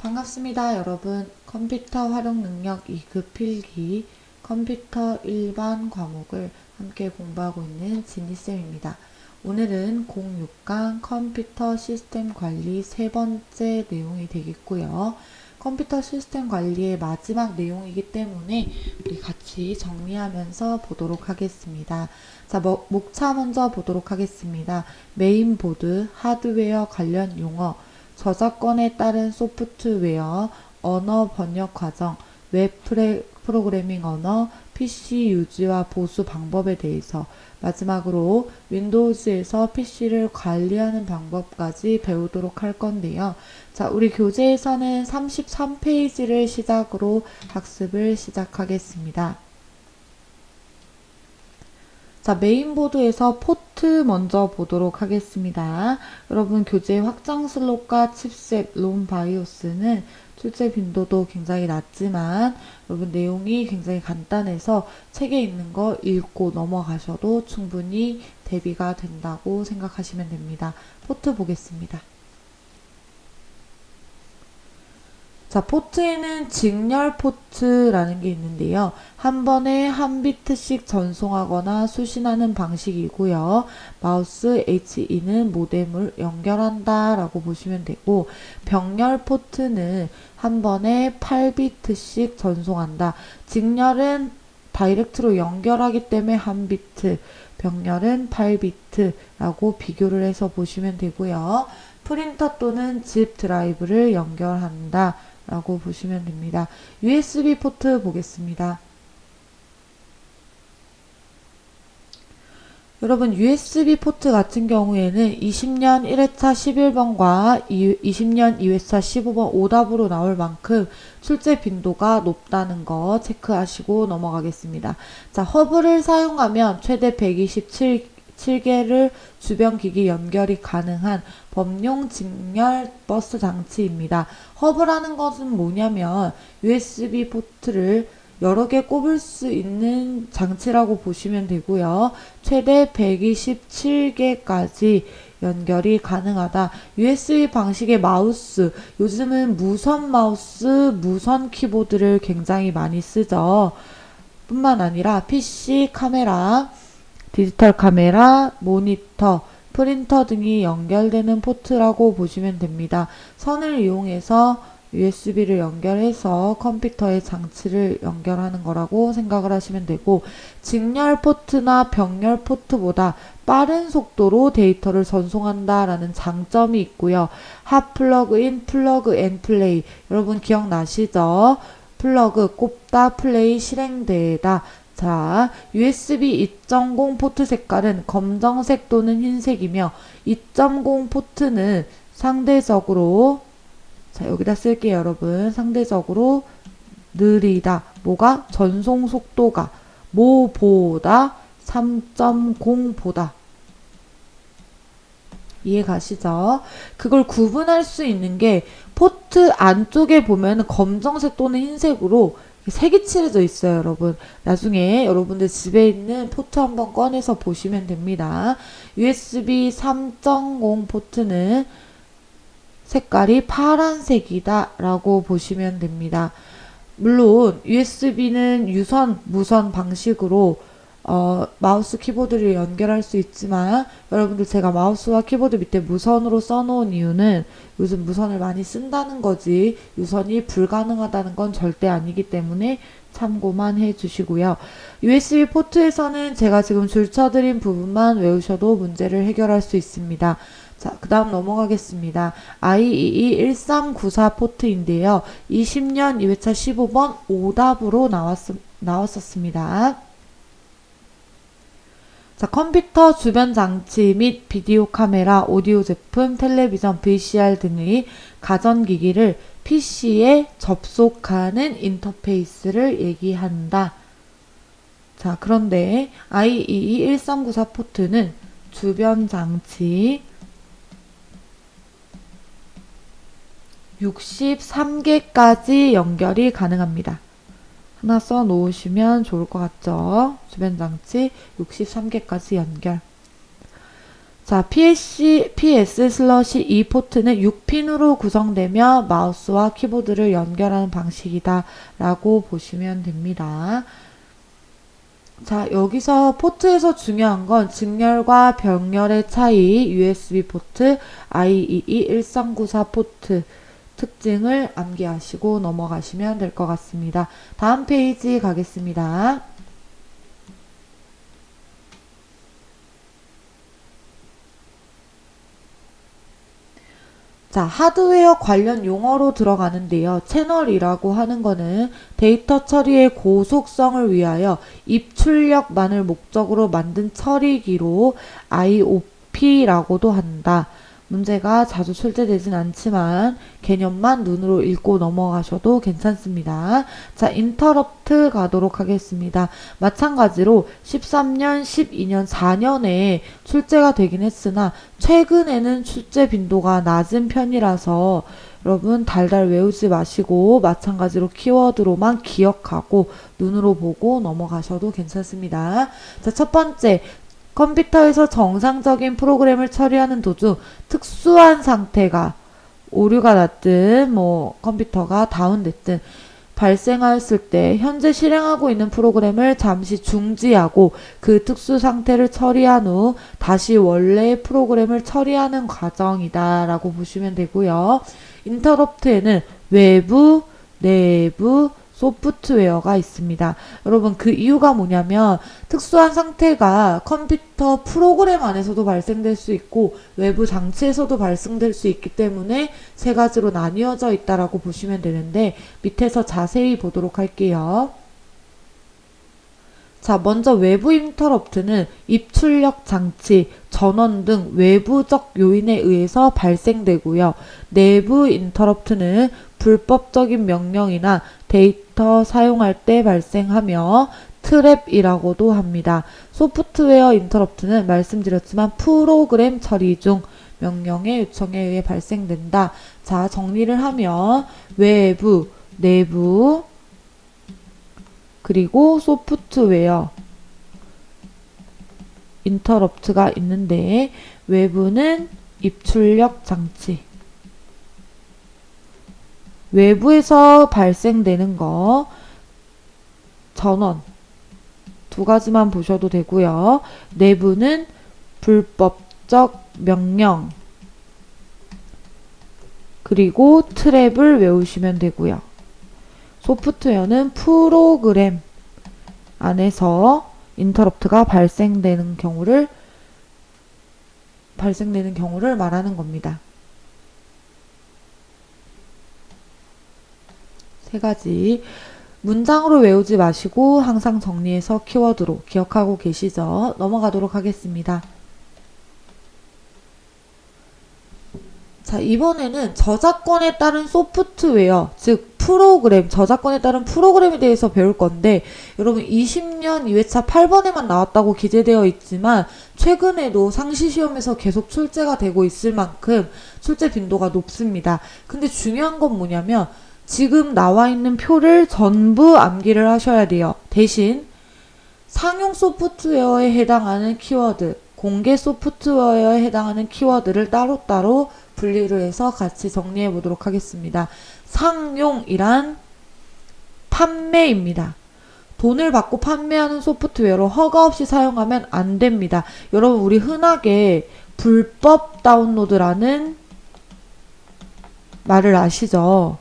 반갑습니다, 여러분. 컴퓨터 활용 능력 2급 필기 컴퓨터 일반 과목을 함께 공부하고 있는 지니쌤입니다. 오늘은 06강 컴퓨터 시스템 관리 세 번째 내용이 되겠고요. 컴퓨터 시스템 관리의 마지막 내용이기 때문에 우리 같이 정리하면서 보도록 하겠습니다. 자, 목차 먼저 보도록 하겠습니다. 메인보드, 하드웨어 관련 용어, 저작권에 따른 소프트웨어, 언어 번역 과정, 웹 프로그래밍 언어, PC 유지와 보수 방법에 대해서, 마지막으로 윈도우즈에서 PC를 관리하는 방법까지 배우도록 할 건데요. 자, 우리 교재에서는 33페이지를 시작으로 학습을 시작하겠습니다. 자, 메인보드에서 포트 먼저 보도록 하겠습니다. 여러분, 교재 확장 슬롯과 칩셋, 롬 바이오스는 출제 빈도도 굉장히 낮지만 여러분 내용이 굉장히 간단해서 책에 있는 거 읽고 넘어가셔도 충분히 대비가 된다고 생각하시면 됩니다. 포트 보겠습니다. 자, 포트에는 직렬 포트라는 게 있는데요. 한 번에 한 비트씩 전송하거나 수신하는 방식이고요. 마우스 HE는 모뎀을 연결한다 라고 보시면 되고, 병렬 포트는 한 번에 8비트씩 전송한다. 직렬은 다이렉트로 연결하기 때문에 한 비트, 병렬은 8비트라고 비교를 해서 보시면 되고요. 프린터 또는 집 드라이브를 연결한다 라고 보시면 됩니다. USB 포트 보겠습니다. 여러분, USB 포트 같은 경우에는 20년 1회차 11번과 20년 2회차 15번 오답으로 나올 만큼 출제 빈도가 높다는 거 체크하시고 넘어가겠습니다. 자, 허브를 사용하면 최대 127개를 주변 기기 연결이 가능한 범용 직렬 버스 장치입니다. 허브라는 것은 뭐냐면 USB 포트를 여러 개 꼽을 수 있는 장치라고 보시면 되고요. 최대 127개까지 연결이 가능하다. USB 방식의 마우스, 요즘은 무선 마우스, 무선 키보드를 굉장히 많이 쓰죠. 뿐만 아니라 PC 카메라, 디지털 카메라, 모니터, 프린터 등이 연결되는 포트라고 보시면 됩니다. 선을 이용해서 USB를 연결해서 컴퓨터의 장치를 연결하는 거라고 생각을 하시면 되고, 직렬 포트나 병렬 포트보다 빠른 속도로 데이터를 전송한다라는 장점이 있고요. 핫 플러그인, 플러그 앤 플레이, 여러분 기억나시죠? 플러그, 꼽다, 플레이, 실행되다. 자, USB 2.0 포트 색깔은 검정색 또는 흰색이며 2.0 포트는 상대적으로, 자, 여기다 쓸게요, 여러분. 상대적으로 느리다. 뭐가? 전송 속도가 뭐보다 3.0보다. 이해 가시죠? 그걸 구분할 수 있는 게 포트 안쪽에 보면 검정색 또는 흰색으로 색이 칠해져 있어요, 여러분. 나중에 여러분들 집에 있는 포트 한번 꺼내서 보시면 됩니다. USB 3.0 포트는 색깔이 파란색이다 라고 보시면 됩니다. 물론 USB는 유선, 무선 방식으로 마우스 키보드를 연결할 수 있지만, 여러분들 제가 마우스와 키보드 밑에 무선으로 써놓은 이유는 요즘 무선을 많이 쓴다는 거지 유선이 불가능하다는 건 절대 아니기 때문에 참고만 해주시고요. USB 포트에서는 제가 지금 줄쳐드린 부분만 외우셔도 문제를 해결할 수 있습니다. 자, 그 다음 넘어가겠습니다. IEE 1394 포트인데요. 20년 2회차 15번 오답으로 나왔었습니다. 자, 컴퓨터 주변 장치 및 비디오 카메라, 오디오 제품, 텔레비전, VCR 등의 가전기기를 PC에 접속하는 인터페이스를 얘기한다. 자, 그런데 IEE 1394 포트는 주변 장치 63개까지 연결이 가능합니다. 하나 써 놓으시면 좋을 것 같죠? 주변 장치 63개까지 연결. 자, 자, PS/E 포트는 6핀으로 구성되며 마우스와 키보드를 연결하는 방식이다 라고 보시면 됩니다. 자, 여기서 포트에서 중요한 건 직렬과 병렬의 차이, USB 포트, IEEE 1394 포트 특징을 암기하시고 넘어가시면 될 것 같습니다. 다음 페이지 가겠습니다. 자, 하드웨어 관련 용어로 들어가는데요. 채널이라고 하는 거는 데이터 처리의 고속성을 위하여 입출력만을 목적으로 만든 처리기로 IOP라고도 한다. 문제가 자주 출제되진 않지만 개념만 눈으로 읽고 넘어가셔도 괜찮습니다. 자, 인터럽트 가도록 하겠습니다. 마찬가지로 13년, 12년, 4년에 출제가 되긴 했으나 최근에는 출제 빈도가 낮은 편이라서 여러분 달달 외우지 마시고 마찬가지로 키워드로만 기억하고 눈으로 보고 넘어가셔도 괜찮습니다. 자, 첫 번째, 컴퓨터에서 정상적인 프로그램을 처리하는 도중 특수한 상태가 오류가 났든 컴퓨터가 다운됐든 발생하였을 때 현재 실행하고 있는 프로그램을 잠시 중지하고 그 특수 상태를 처리한 후 다시 원래의 프로그램을 처리하는 과정이다 라고 보시면 되고요. 인터럽트에는 외부, 내부, 소프트웨어가 있습니다. 여러분 그 이유가 뭐냐면 특수한 상태가 컴퓨터 프로그램 안에서도 발생될 수 있고 외부 장치에서도 발생될 수 있기 때문에 세 가지로 나뉘어져 있다라고 보시면 되는데 밑에서 자세히 보도록 할게요. 자, 먼저 외부 인터럽트는 입출력 장치, 전원 등 외부적 요인에 의해서 발생되고요. 내부 인터럽트는 불법적인 명령이나 데이터 사용할 때 발생하며 트랩이라고도 합니다. 소프트웨어 인터럽트는 말씀드렸지만 프로그램 처리 중 명령의 요청에 의해 발생된다. 자, 정리를 하면 외부, 내부, 그리고 소프트웨어 인터럽트가 있는데 외부는 입출력 장치, 외부에서 발생되는 거 전원 두 가지만 보셔도 되고요. 내부는 불법적 명령 그리고 트랩을 외우시면 되고요. 소프트웨어는 프로그램 안에서 인터럽트가 발생되는 경우를 말하는 겁니다. 세 가지 문장으로 외우지 마시고 항상 정리해서 키워드로 기억하고 계시죠? 넘어가도록 하겠습니다. 자, 이번에는 저작권에 따른 소프트웨어, 즉 프로그램, 저작권에 따른 프로그램에 대해서 배울 건데 여러분 20년 2회차 8번에만 나왔다고 기재되어 있지만 최근에도 상시시험에서 계속 출제가 되고 있을 만큼 출제 빈도가 높습니다. 근데 중요한 건 뭐냐면 지금 나와 있는 표를 전부 암기를 하셔야 돼요. 대신 상용 소프트웨어에 해당하는 키워드, 공개 소프트웨어에 해당하는 키워드를 따로따로 분리를 해서 같이 정리해 보도록 하겠습니다. 상용이란 판매입니다. 돈을 받고 판매하는 소프트웨어로 허가 없이 사용하면 안 됩니다. 여러분 우리 흔하게 불법 다운로드라는 말을 아시죠?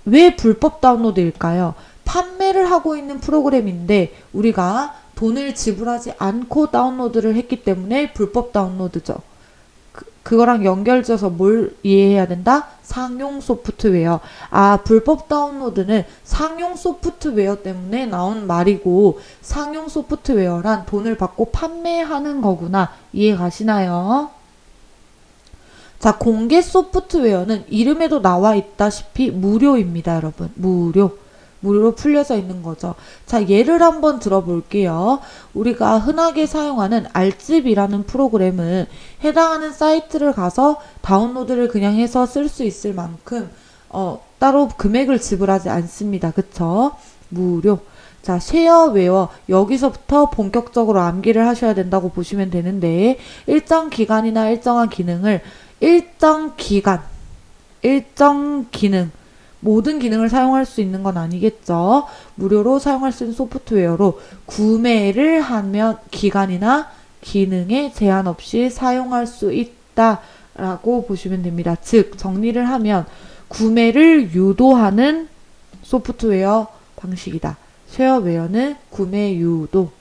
왜 불법 다운로드일까요? 판매를 하고 있는 프로그램인데 우리가 돈을 지불하지 않고 다운로드를 했기 때문에 불법 다운로드죠. 그거랑 연결져서 뭘 이해해야 된다? 상용 소프트웨어. 아, 불법 다운로드는 상용 소프트웨어 때문에 나온 말이고 상용 소프트웨어란 돈을 받고 판매하는 거구나. 이해 가시나요? 자, 공개 소프트웨어는 이름에도 나와 있다시피 무료입니다, 여러분. 무료로 풀려져 있는 거죠. 자, 예를 한번 들어볼게요. 우리가 흔하게 사용하는 알집이라는 프로그램은 해당하는 사이트를 가서 다운로드를 그냥 해서 쓸 수 있을 만큼 따로 금액을 지불하지 않습니다. 그쵸? 무료. 자, 쉐어웨어 여기서부터 본격적으로 암기를 하셔야 된다고 보시면 되는데 일정 기간이나 일정한 기능을 일정 기능 모든 기능을 사용할 수 있는 건 아니겠죠. 무료로 사용할 수 있는 소프트웨어로 구매를 하면 기간이나 기능에 제한 없이 사용할 수 있다라고 보시면 됩니다. 즉 정리를 하면 구매를 유도하는 소프트웨어 방식이다. 쉐어웨어는 구매 유도.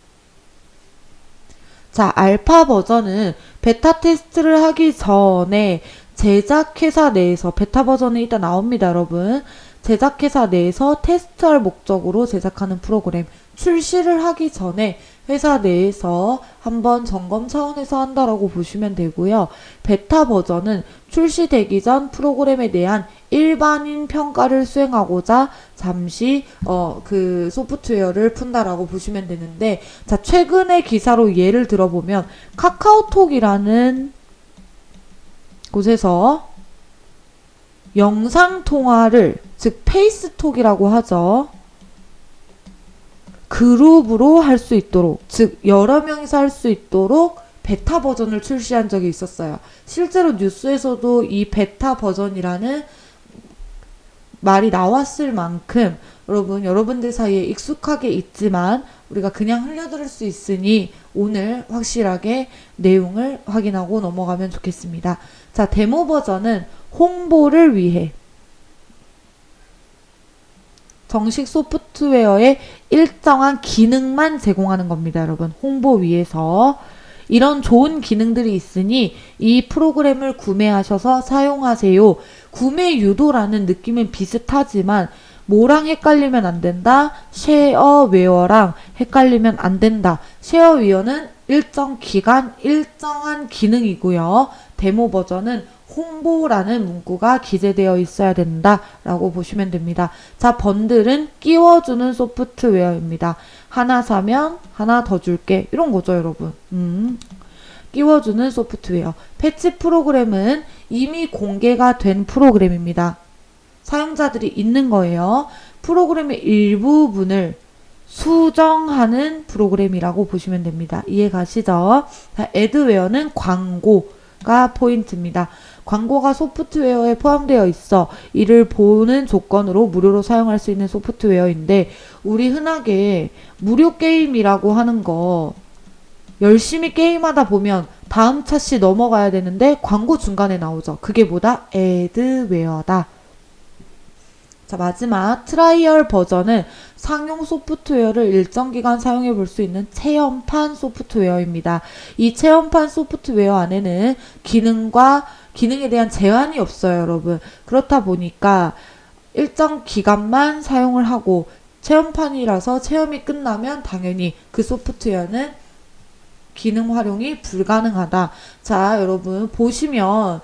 자, 알파 버전은 베타 테스트를 하기 전에 제작회사 내에서 베타 버전이 일단 나옵니다, 여러분. 제작회사 내에서 테스트할 목적으로 제작하는 프로그램 출시를 하기 전에 회사 내에서 한번 점검 차원에서 한다라고 보시면 되고요. 베타 버전은 출시되기 전 프로그램에 대한 일반인 평가를 수행하고자 잠시 그 소프트웨어를 푼다라고 보시면 되는데, 자, 최근의 기사로 예를 들어보면 카카오톡이라는 곳에서 영상통화를, 즉 페이스톡이라고 하죠. 그룹으로 할 수 있도록, 즉 여러 명이서 할 수 있도록 베타 버전을 출시한 적이 있었어요. 실제로 뉴스에서도 이 베타 버전이라는 말이 나왔을 만큼 여러분들 사이에 익숙하게 있지만 우리가 그냥 흘려들을 수 있으니 오늘 확실하게 내용을 확인하고 넘어가면 좋겠습니다. 자, 데모 버전은 홍보를 위해 정식 소프트웨어의 일정한 기능만 제공하는 겁니다, 여러분. 홍보 위해서. 이런 좋은 기능들이 있으니 이 프로그램을 구매하셔서 사용하세요. 구매 유도라는 느낌은 비슷하지만 뭐랑 헷갈리면 안 된다? 쉐어웨어랑 헷갈리면 안 된다. 쉐어웨어는 일정 기간, 일정한 기능이고요. 데모 버전은 홍보라는 문구가 기재되어 있어야 된다라고 보시면 됩니다. 자, 번들은 끼워주는 소프트웨어입니다. 하나 사면 하나 더 줄게. 이런 거죠, 여러분. 끼워주는 소프트웨어. 패치 프로그램은 이미 공개가 된 프로그램입니다. 사용자들이 있는 거예요. 프로그램의 일부분을 수정하는 프로그램이라고 보시면 됩니다. 이해 가시죠? 자, 애드웨어는 광고가 포인트입니다. 광고가 소프트웨어에 포함되어 있어 이를 보는 조건으로 무료로 사용할 수 있는 소프트웨어인데, 우리 흔하게 무료 게임이라고 하는 거 열심히 게임하다 보면 다음 차시 넘어가야 되는데 광고 중간에 나오죠. 그게 뭐다? 애드웨어다. 자, 마지막 트라이얼 버전은 상용 소프트웨어를 일정 기간 사용해 볼 수 있는 체험판 소프트웨어입니다. 이 체험판 소프트웨어 안에는 기능에 대한 제한이 없어요, 여러분. 그렇다 보니까 일정 기간만 사용을 하고, 체험판이라서 체험이 끝나면 당연히 그 소프트웨어는 기능 활용이 불가능하다. 자, 여러분 보시면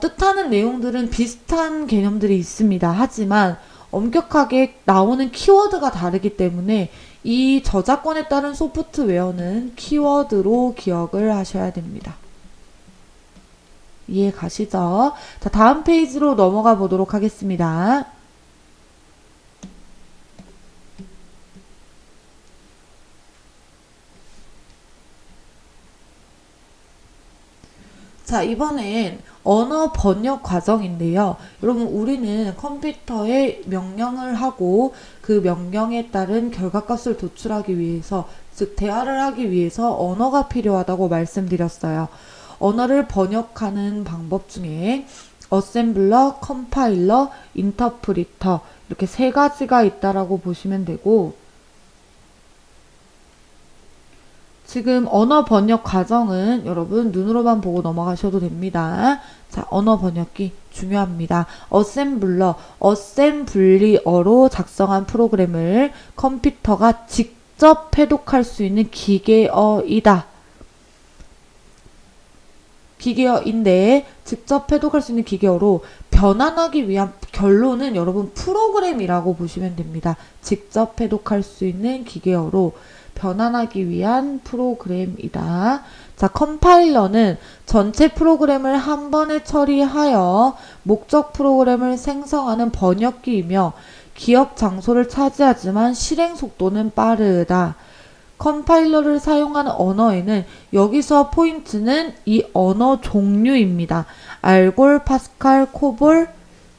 뜻하는 내용들은 비슷한 개념들이 있습니다. 하지만 엄격하게 나오는 키워드가 다르기 때문에 이 저작권에 따른 소프트웨어는 키워드로 기억을 하셔야 됩니다. 이해 가시죠? 자, 다음 페이지로 넘어가 보도록 하겠습니다. 자, 이번엔 언어 번역 과정인데요. 여러분, 우리는 컴퓨터에 명령을 하고 그 명령에 따른 결과값을 도출하기 위해서, 즉 대화를 하기 위해서 언어가 필요하다고 말씀드렸어요. 언어를 번역하는 방법 중에 어셈블러, 컴파일러, 인터프리터 이렇게 세 가지가 있다라고 보시면 되고, 지금 언어 번역 과정은 여러분 눈으로만 보고 넘어가셔도 됩니다. 자, 언어 번역기 중요합니다. 어셈블러, 어셈블리어로 작성한 프로그램을 컴퓨터가 직접 해독할 수 있는 기계어이다. 기계어인데 직접 해독할 수 있는 기계어로 변환하기 위한 결론은 여러분 프로그램이라고 보시면 됩니다. 직접 해독할 수 있는 기계어로 변환하기 위한 프로그램이다. 자, 컴파일러는 전체 프로그램을 한 번에 처리하여 목적 프로그램을 생성하는 번역기이며, 기억 장소를 차지하지만 실행 속도는 빠르다. 컴파일러를 사용하는 언어에는 여기서 포인트는 이 언어 종류입니다. 알골, 파스칼, 코볼,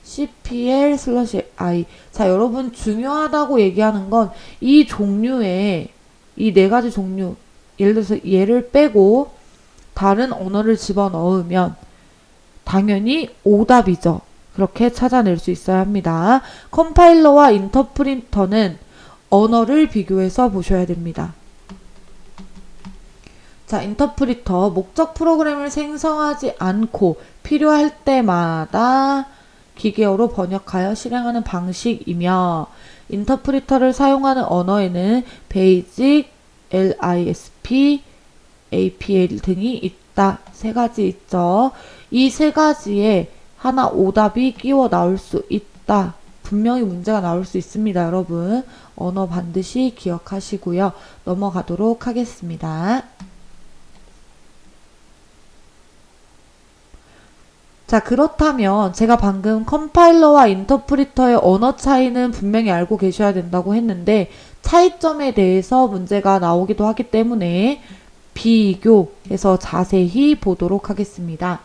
CPL/I. 자, 여러분 중요하다고 얘기하는 건 이 종류의 이 네 가지 종류, 예를 들어서 얘를 빼고 다른 언어를 집어넣으면 당연히 오답이죠. 그렇게 찾아낼 수 있어야 합니다. 컴파일러와 인터프리터는 언어를 비교해서 보셔야 됩니다. 자, 인터프리터, 목적 프로그램을 생성하지 않고 필요할 때마다 기계어로 번역하여 실행하는 방식이며, 인터프리터를 사용하는 언어에는 베이직, LISP, APL 등이 있다. 세 가지 있죠. 이 세 가지에 하나 오답이 끼워 나올 수 있다. 분명히 문제가 나올 수 있습니다, 여러분. 언어 반드시 기억하시고요. 넘어가도록 하겠습니다. 자, 그렇다면 제가 방금 컴파일러와 인터프리터의 언어 차이는 분명히 알고 계셔야 된다고 했는데 차이점에 대해서 문제가 나오기도 하기 때문에 비교해서 자세히 보도록 하겠습니다.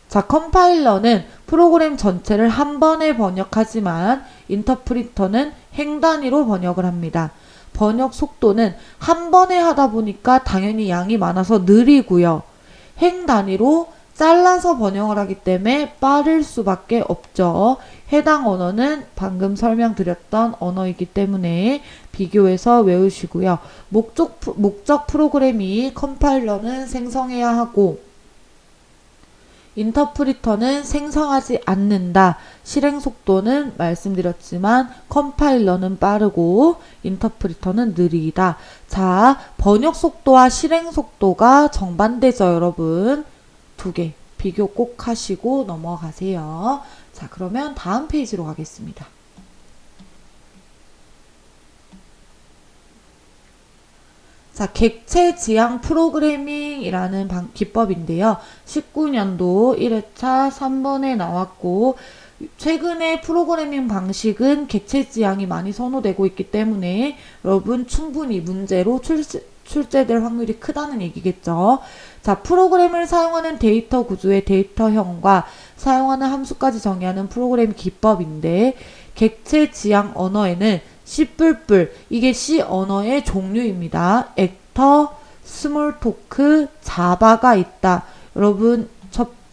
자, 컴파일러는 프로그램 전체를 한 번에 번역하지만 인터프리터는 행 단위로 번역을 합니다. 번역 속도는 한 번에 하다 보니까 당연히 양이 많아서 느리고요. 행 단위로 잘라서 번역을 하기 때문에 빠를 수밖에 없죠. 해당 언어는 방금 설명드렸던 언어이기 때문에 비교해서 외우시고요. 목적 프로그램이 컴파일러는 생성해야 하고 인터프리터는 생성하지 않는다. 실행 속도는 말씀드렸지만 컴파일러는 빠르고 인터프리터는 느리다. 자, 번역 속도와 실행 속도가 정반대죠, 여러분. 두 개 비교 꼭 하시고 넘어가세요. 자, 그러면 다음 페이지로 가겠습니다. 자, 객체 지향 프로그래밍이라는 기법인데요. 19년도 1회차 3번에 나왔고 최근에 프로그래밍 방식은 객체 지향이 많이 선호되고 있기 때문에 여러분 충분히 문제로 출제될 확률이 크다는 얘기겠죠. 자, 프로그램을 사용하는 데이터 구조의 데이터형과 사용하는 함수까지 정의하는 프로그램 기법인데 객체 지향 언어에는 C++, 이게 C 언어의 종류입니다. 액터, 스몰토크, 자바가 있다. 여러분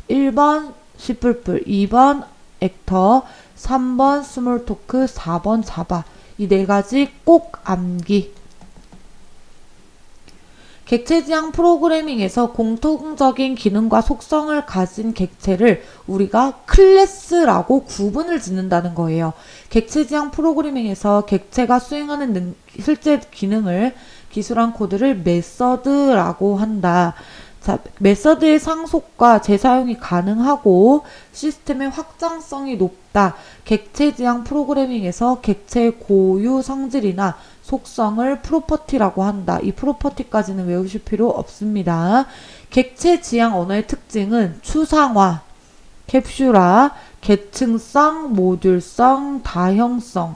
1번 C++, 2번 액터, 3번 스몰토크, 4번 자바. 이 네 가지 꼭 암기. 객체 지향 프로그래밍에서 공통적인 기능과 속성을 가진 객체를 우리가 클래스라고 구분을 짓는다는 거예요. 객체 지향 프로그래밍에서 객체가 수행하는 실제 기능을 기술한 코드를 메서드라고 한다. 자, 메서드의 상속과 재사용이 가능하고 시스템의 확장성이 높다. 객체 지향 프로그래밍에서 객체의 고유 성질이나 속성을 프로퍼티라고 한다. 이 프로퍼티까지는 외우실 필요 없습니다. 객체 지향 언어의 특징은 추상화, 캡슐화, 계층성, 모듈성, 다형성,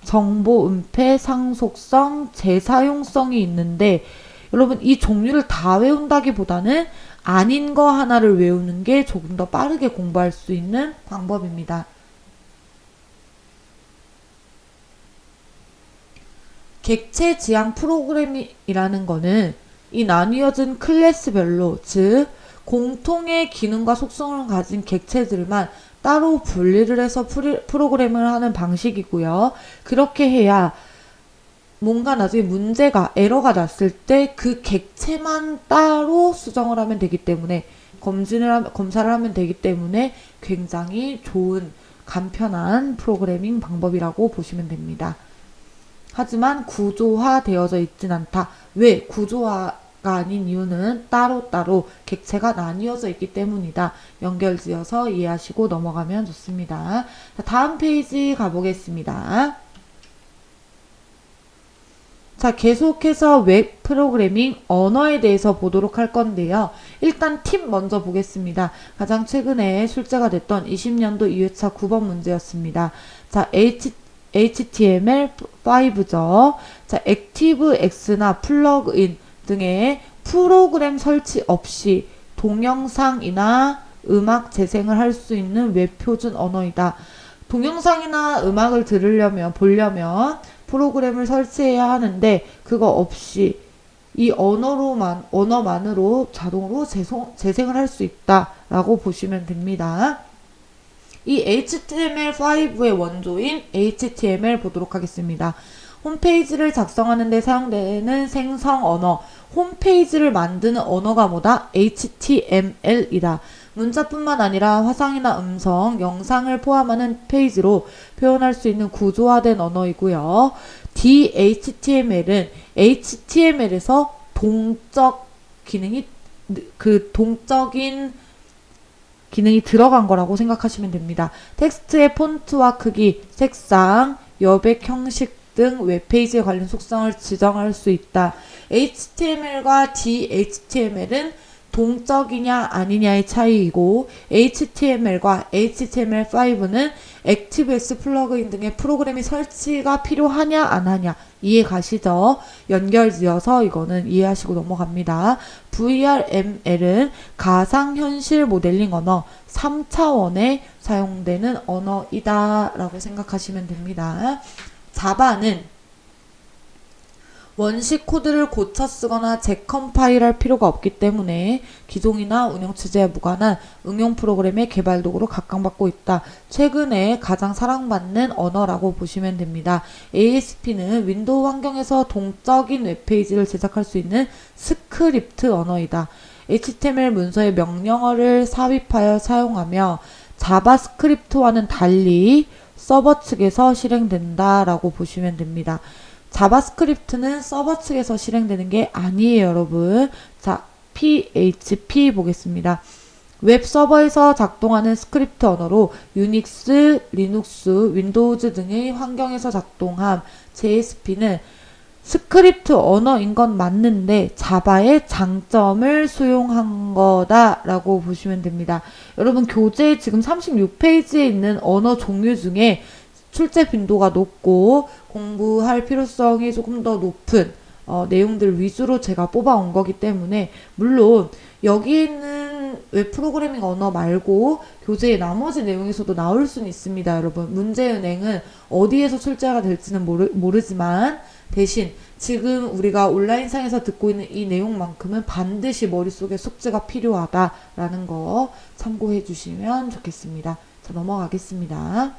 정보 은폐, 상속성, 재사용성이 있는데 여러분 이 종류를 다 외운다기보다는 아닌 거 하나를 외우는 게 조금 더 빠르게 공부할 수 있는 방법입니다. 객체 지향 프로그램이라는 거는 이 나뉘어진 클래스별로, 즉 공통의 기능과 속성을 가진 객체들만 따로 분리를 해서 프로그램을 하는 방식이고요. 그렇게 해야 뭔가 나중에 문제가, 에러가 났을 때 그 객체만 따로 수정을 하면 되기 때문에 검사를 하면 되기 때문에 굉장히 좋은 간편한 프로그래밍 방법이라고 보시면 됩니다. 하지만 구조화되어져 있진 않다. 왜? 구조화가 아닌 이유는 따로따로 객체가 나뉘어져 있기 때문이다. 연결지어서 이해하시고 넘어가면 좋습니다. 자, 다음 페이지 가보겠습니다. 자, 계속해서 웹 프로그래밍 언어에 대해서 보도록 할 건데요. 일단 팁 먼저 보겠습니다. 가장 최근에 출제가 됐던 20년도 2회차 9번 문제였습니다. 자, HTML5죠. 자, 액티브엑스나 플러그인 등의 프로그램 설치 없이 동영상이나 음악 재생을 할 수 있는 웹 표준 언어이다. 동영상이나 음악을 보려면 프로그램을 설치해야 하는데 그거 없이 이 언어만으로 자동으로 재생을 할 수 있다라고 보시면 됩니다. 이 HTML5의 원조인 HTML 보도록 하겠습니다. 홈페이지를 작성하는 데 사용되는 생성 언어, 홈페이지를 만드는 언어가 뭐다? HTML이다. 문자뿐만 아니라 화상이나 음성, 영상을 포함하는 페이지로 표현할 수 있는 구조화된 언어이고요. DHTML은 HTML에서 동적인 기능이 들어간 거라고 생각하시면 됩니다. 텍스트의 폰트와 크기, 색상, 여백 형식 등 웹페이지에 관련 속성을 지정할 수 있다. HTML과 DHTML은 동적이냐 아니냐의 차이이고 HTML과 HTML5는 액티브엑스 플러그인 등의 프로그램이 설치가 필요하냐 안 하냐 이해 가시죠? 연결지어서 이거는 이해하시고 넘어갑니다. VRML은 가상현실 모델링 언어 3차원에 사용되는 언어이다 라고 생각하시면 됩니다. 자바는 원식 코드를 고쳐 쓰거나 재컴파일할 필요가 없기 때문에 기종이나 운영 취지에 무관한 응용 프로그램의 개발 도구로 각광받고 있다. 최근에 가장 사랑받는 언어라고 보시면 됩니다. ASP는 윈도우 환경에서 동적인 웹페이지를 제작할 수 있는 스크립트 언어이다. HTML 문서의 명령어를 삽입하여 사용하며 자바스크립트와는 달리 서버 측에서 실행된다라고 보시면 됩니다. 자바스크립트는 서버 측에서 실행되는 게 아니에요, 여러분. 자, PHP 보겠습니다. 웹 서버에서 작동하는 스크립트 언어로 유닉스, 리눅스, 윈도우즈 등의 환경에서 작동함. JSP는 스크립트 언어인 건 맞는데 자바의 장점을 수용한 거다라고 보시면 됩니다. 여러분 교재 지금 36페이지에 있는 언어 종류 중에 출제 빈도가 높고 공부할 필요성이 조금 더 높은 내용들 위주로 제가 뽑아온 거기 때문에 물론 여기 있는 웹 프로그래밍 언어 말고 교재의 나머지 내용에서도 나올 수는 있습니다. 여러분 문제은행은 어디에서 출제가 될지는 모르지만 대신 지금 우리가 온라인상에서 듣고 있는 이 내용만큼은 반드시 머릿속에 숙지가 필요하다라는 거 참고해 주시면 좋겠습니다. 자, 넘어가겠습니다.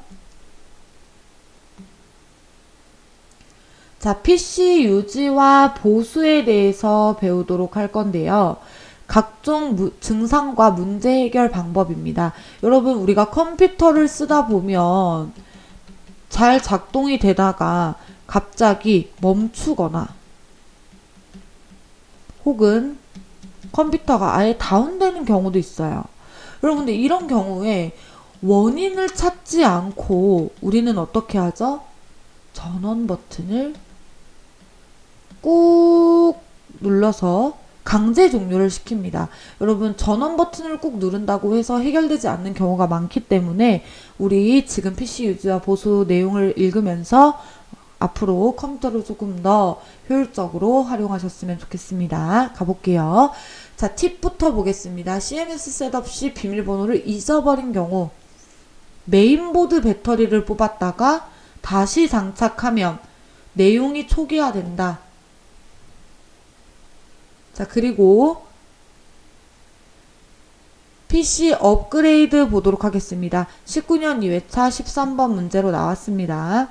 자, PC 유지와 보수에 대해서 배우도록 할 건데요. 각종 증상과 문제 해결 방법입니다. 여러분, 우리가 컴퓨터를 쓰다 보면 잘 작동이 되다가 갑자기 멈추거나 혹은 컴퓨터가 아예 다운되는 경우도 있어요. 여러분들 이런 경우에 원인을 찾지 않고 우리는 어떻게 하죠? 전원 버튼을 꾹 눌러서 강제 종료를 시킵니다. 여러분 전원 버튼을 꾹 누른다고 해서 해결되지 않는 경우가 많기 때문에 우리 지금 PC 유지와 보수 내용을 읽으면서 앞으로 컴퓨터를 조금 더 효율적으로 활용하셨으면 좋겠습니다. 가볼게요. 자, 팁부터 보겠습니다. CMS 셋업 시 비밀번호를 잊어버린 경우 메인보드 배터리를 뽑았다가 다시 장착하면 내용이 초기화된다. 자, 그리고 PC 업그레이드 보도록 하겠습니다. 19년 2회차 13번 문제로 나왔습니다.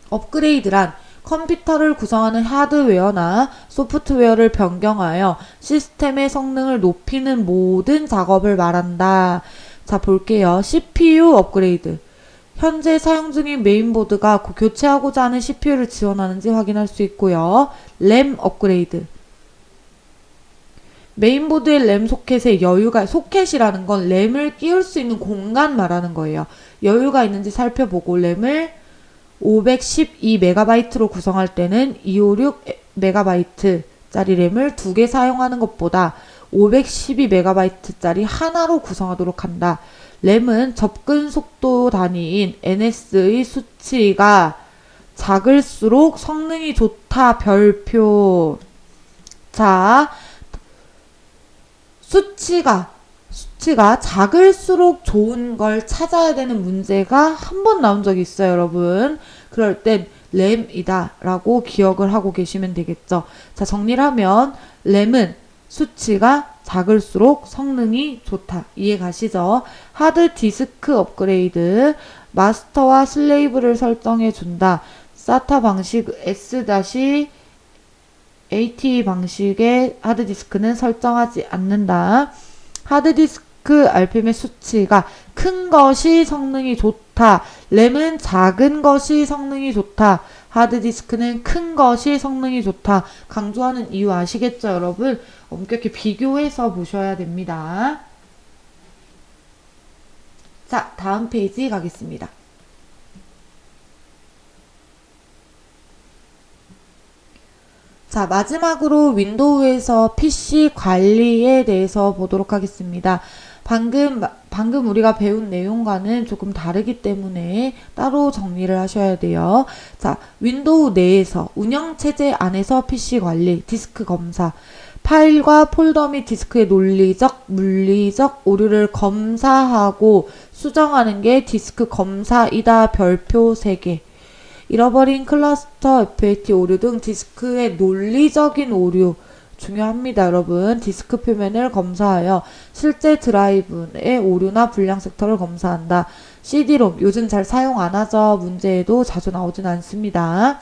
업그레이드란 컴퓨터를 구성하는 하드웨어나 소프트웨어를 변경하여 시스템의 성능을 높이는 모든 작업을 말한다. 자, 볼게요. CPU 업그레이드. 현재 사용 중인 메인보드가 교체하고자 하는 CPU를 지원하는지 확인할 수 있고요. 램 업그레이드. 메인보드의 램 소켓에 소켓이라는 건 램을 끼울 수 있는 공간 말하는 거예요. 여유가 있는지 살펴보고 램을 512MB로 구성할 때는 256MB짜리 램을 2개 사용하는 것보다 512MB짜리 하나로 구성하도록 한다. 램은 접근 속도 단위인 NS의 수치가 작을수록 성능이 좋다. 별표. 자, 수치가 작을수록 좋은 걸 찾아야 되는 문제가 한 번 나온 적이 있어요, 여러분. 그럴 땐 램이다 라고 기억을 하고 계시면 되겠죠. 자, 정리를 하면 램은 수치가 작을수록 성능이 좋다. 이해 가시죠? 하드 디스크 업그레이드, 마스터와 슬레이브를 설정해 준다. SATA 방식 S-AT 방식의 하드디스크는 설정하지 않는다. 하드디스크 RPM의 수치가 큰 것이 성능이 좋다. 램은 작은 것이 성능이 좋다. 하드디스크는 큰 것이 성능이 좋다. 강조하는 이유 아시겠죠, 여러분? 엄격히 비교해서 보셔야 됩니다. 자, 다음 페이지 가겠습니다. 자, 마지막으로 윈도우에서 PC 관리에 대해서 보도록 하겠습니다. 방금 우리가 배운 내용과는 조금 다르기 때문에 따로 정리를 하셔야 돼요. 자, 윈도우 내에서 운영체제 안에서 PC 관리, 디스크 검사, 파일과 폴더 및 디스크의 논리적, 물리적 오류를 검사하고 수정하는 게 디스크 검사이다. 별표 3개. 잃어버린 클러스터, FAT 오류 등 디스크의 논리적인 오류 중요합니다, 여러분. 디스크 표면을 검사하여 실제 드라이브의 오류나 불량 섹터를 검사한다. CD롬 요즘 잘 사용 안 하죠. 문제에도 자주 나오진 않습니다.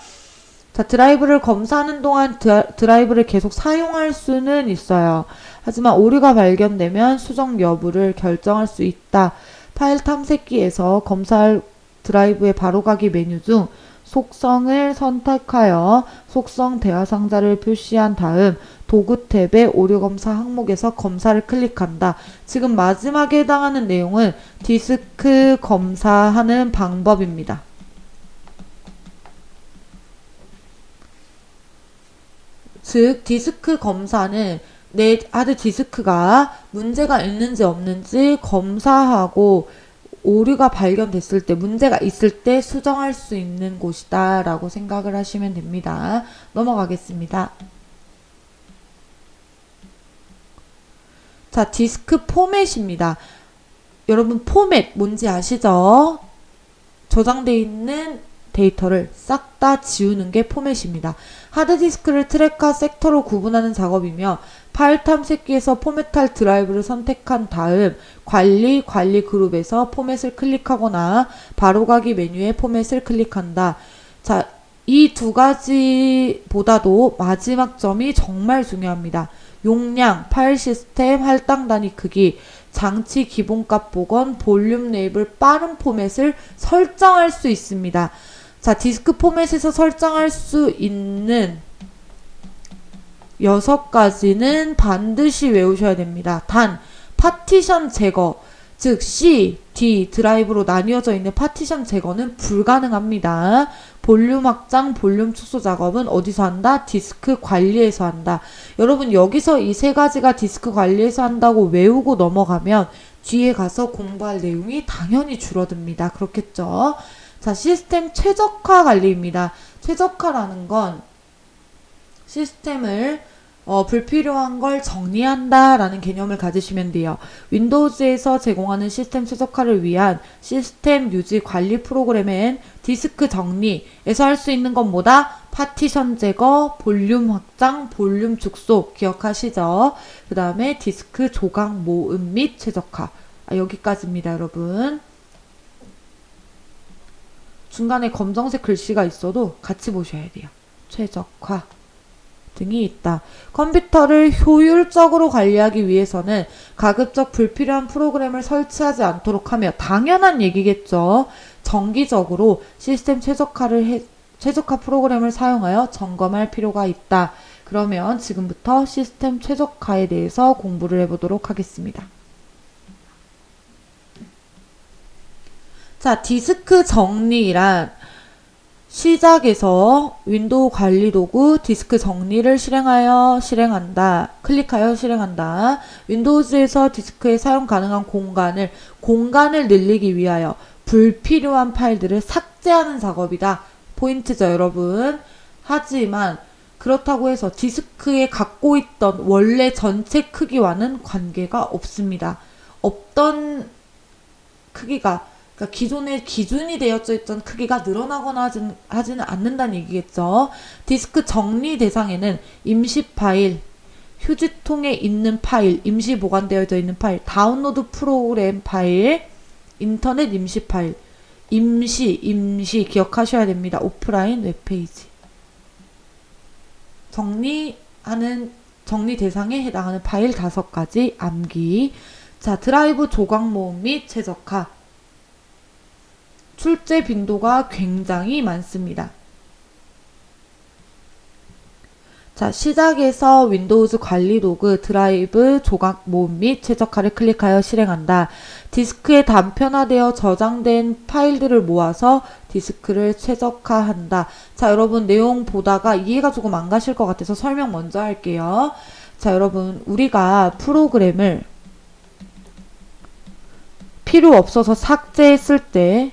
자, 드라이브를 검사하는 동안 드라이브를 계속 사용할 수는 있어요. 하지만 오류가 발견되면 수정 여부를 결정할 수 있다. 파일 탐색기에서 검사할 드라이브의 바로가기 메뉴 중 속성을 선택하여 속성 대화 상자를 표시한 다음 도구 탭의 오류 검사 항목에서 검사를 클릭한다. 지금 마지막에 해당하는 내용은 디스크 검사하는 방법입니다. 즉 디스크 검사는 내 하드 디스크가 문제가 있는지 없는지 검사하고 오류가 발견됐을 때, 문제가 있을 때 수정할 수 있는 곳이다 라고 생각을 하시면 됩니다. 넘어가겠습니다. 자, 디스크 포맷입니다. 여러분 포맷 뭔지 아시죠? 저장되어 있는 데이터를 싹 다 지우는 게 포맷입니다. 하드디스크를 트랙과 섹터로 구분하는 작업이며 파일 탐색기에서 포맷할 드라이브를 선택한 다음 관리 그룹에서 포맷을 클릭하거나 바로가기 메뉴에 포맷을 클릭한다. 자, 이 두 가지보다도 마지막 점이 정말 중요합니다. 용량, 파일 시스템, 할당 단위 크기, 장치 기본값 복원, 볼륨 레이블 빠른 포맷을 설정할 수 있습니다. 자, 디스크 포맷에서 설정할 수 있는 6가지는 반드시 외우셔야 됩니다. 단, 파티션 제거, 즉 C, D 드라이브로 나뉘어져 있는 파티션 제거는 불가능합니다. 볼륨 확장, 볼륨 축소 작업은 어디서 한다? 디스크 관리에서 한다. 여러분 여기서 이 3가지가 디스크 관리에서 한다고 외우고 넘어가면 뒤에 가서 공부할 내용이 당연히 줄어듭니다. 그렇겠죠? 자, 시스템 최적화 관리입니다. 최적화라는 건 시스템을 불필요한 걸 정리한다 라는 개념을 가지시면 돼요. 윈도우즈에서 제공하는 시스템 최적화를 위한 시스템 유지 관리 프로그램엔 디스크 정리에서 할 수 있는 건 뭐다? 파티션 제거, 볼륨 확장, 볼륨 축소 기억하시죠? 그 다음에 디스크 조각 모음 및 최적화. 여기까지입니다, 여러분. 중간에 검정색 글씨가 있어도 같이 보셔야 돼요. 최적화 등이 있다. 컴퓨터를 효율적으로 관리하기 위해서는 가급적 불필요한 프로그램을 설치하지 않도록 하며 당연한 얘기겠죠. 정기적으로 시스템 최적화 프로그램을 사용하여 점검할 필요가 있다. 그러면 지금부터 시스템 최적화에 대해서 공부를 해보도록 하겠습니다. 자, 디스크 정리란 시작에서 윈도우 관리 도구 디스크 정리를 실행한다. 클릭하여 실행한다. 윈도우즈에서 디스크에 사용 가능한 공간을 늘리기 위하여 불필요한 파일들을 삭제하는 작업이다. 포인트죠, 여러분. 하지만 그렇다고 해서 디스크에 갖고 있던 원래 전체 크기와는 관계가 없습니다. 없던 크기가, 그러니까 기존에 기준이 되어져 있던 크기가 늘어나거나 하지는 않는다는 얘기겠죠. 디스크 정리 대상에는 임시 파일, 휴지통에 있는 파일, 임시 보관되어져 있는 파일, 다운로드 프로그램 파일, 인터넷 임시 파일, 임시 기억하셔야 됩니다. 오프라인 웹페이지. 정리 대상에 해당하는 파일 5가지 암기. 자, 드라이브 조각 모음 및 최적화. 출제 빈도가 굉장히 많습니다. 자, 시작에서 윈도우즈 관리 도구 드라이브 조각 모음 및 최적화를 클릭하여 실행한다. 디스크에 단편화되어 저장된 파일들을 모아서 디스크를 최적화한다. 자, 여러분 내용 보다가 이해가 조금 안 가실 것 같아서 설명 먼저 할게요. 자, 여러분 우리가 프로그램을 필요 없어서 삭제했을 때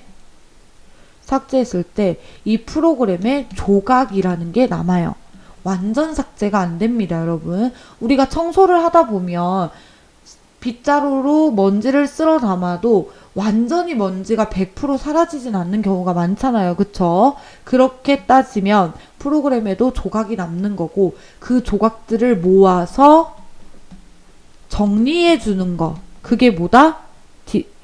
이 프로그램에 조각이라는 게 남아요. 완전 삭제가 안 됩니다, 여러분. 우리가 청소를 하다 보면 빗자루로 먼지를 쓸어 담아도 완전히 먼지가 100% 사라지진 않는 경우가 많잖아요. 그쵸? 그렇게 따지면 프로그램에도 조각이 남는 거고 그 조각들을 모아서 정리해 주는 거. 그게 뭐다?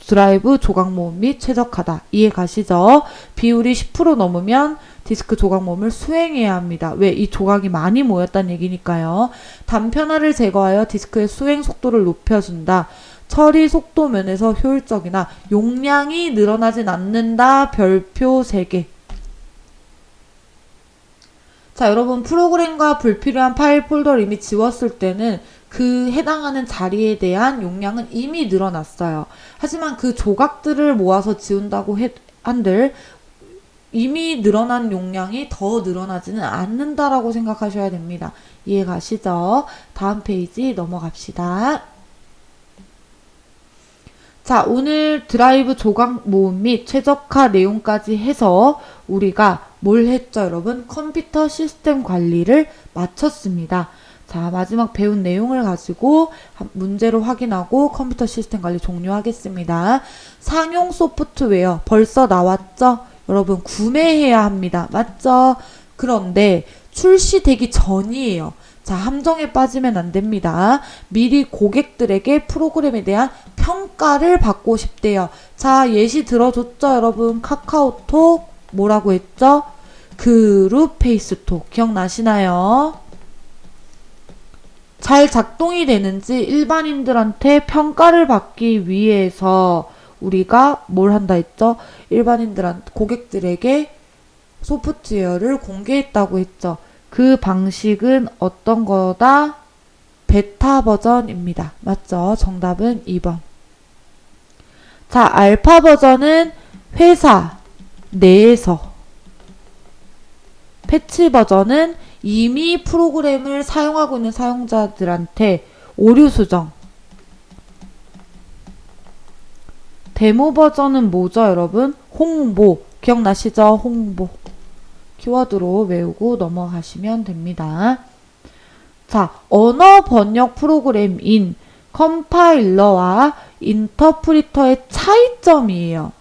드라이브 조각 모음 및 최적화다. 이해 가시죠? 비율이 10% 넘으면 디스크 조각 모음을 수행해야 합니다. 왜? 이 조각이 많이 모였다는 얘기니까요. 단편화를 제거하여 디스크의 수행 속도를 높여준다. 처리 속도 면에서 효율적이나 용량이 늘어나진 않는다. 별표 3개. 자, 여러분 프로그램과 불필요한 파일 폴더를 이미 지웠을 때는 그 해당하는 자리에 대한 용량은 이미 늘어났어요. 하지만 그 조각들을 모아서 지운다고 한들 이미 늘어난 용량이 더 늘어나지는 않는다라고 생각하셔야 됩니다. 이해 가시죠? 다음 페이지 넘어갑시다. 자, 오늘 드라이브 조각 모음 및 최적화 내용까지 해서 우리가 뭘 했죠, 여러분? 컴퓨터 시스템 관리를 마쳤습니다. 자, 마지막 배운 내용을 가지고 문제로 확인하고 컴퓨터 시스템 관리 종료하겠습니다. 상용 소프트웨어 벌써 나왔죠? 여러분 구매해야 합니다. 맞죠? 그런데 출시되기 전이에요. 자, 함정에 빠지면 안 됩니다. 미리 고객들에게 프로그램에 대한 평가를 받고 싶대요. 자, 예시 들어줬죠, 여러분? 카카오톡 뭐라고 했죠? 그룹 페이스톡 기억나시나요? 잘 작동이 되는지 일반인들한테 평가를 받기 위해서 우리가 뭘 한다 했죠? 고객들에게 소프트웨어를 공개했다고 했죠. 그 방식은 어떤 거다? 베타 버전입니다. 맞죠? 정답은 2번. 자, 알파 버전은 회사 내에서, 패치 버전은 이미 프로그램을 사용하고 있는 사용자들한테 오류 수정. 데모 버전은 뭐죠, 여러분? 홍보. 기억나시죠? 홍보. 키워드로 외우고 넘어가시면 됩니다. 자, 언어 번역 프로그램인 컴파일러와 인터프리터의 차이점이에요.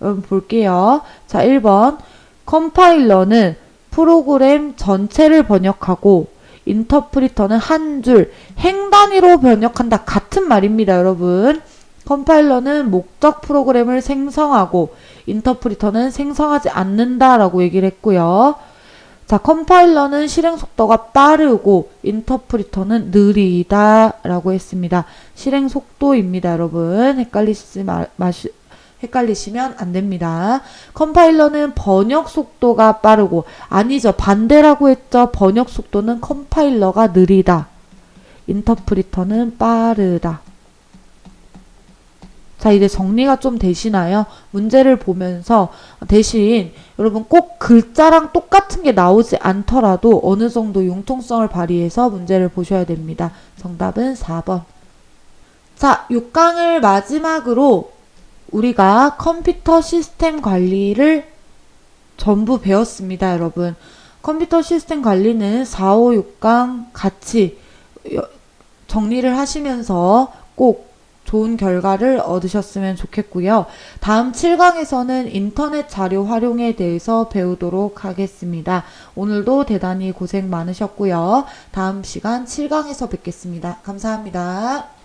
여러분 볼게요. 자, 1번. 컴파일러는 프로그램 전체를 번역하고 인터프리터는 한 줄, 행 단위로 번역한다. 같은 말입니다, 여러분. 컴파일러는 목적 프로그램을 생성하고 인터프리터는 생성하지 않는다라고 얘기를 했고요. 자, 컴파일러는 실행 속도가 빠르고 인터프리터는 느리다라고 했습니다. 실행 속도입니다, 여러분. 헷갈리시면 안 됩니다. 컴파일러는 번역 속도가 빠르고, 아니죠. 반대라고 했죠. 번역 속도는 컴파일러가 느리다. 인터프리터는 빠르다. 자, 이제 정리가 좀 되시나요? 문제를 보면서 대신 여러분 꼭 글자랑 똑같은 게 나오지 않더라도 어느 정도 융통성을 발휘해서 문제를 보셔야 됩니다. 정답은 4번. 자, 6강을 마지막으로 우리가 컴퓨터 시스템 관리를 전부 배웠습니다, 여러분. 컴퓨터 시스템 관리는 4, 5, 6강 같이 정리를 하시면서 꼭 좋은 결과를 얻으셨으면 좋겠고요. 다음 7강에서는 인터넷 자료 활용에 대해서 배우도록 하겠습니다. 오늘도 대단히 고생 많으셨고요. 다음 시간 7강에서 뵙겠습니다. 감사합니다.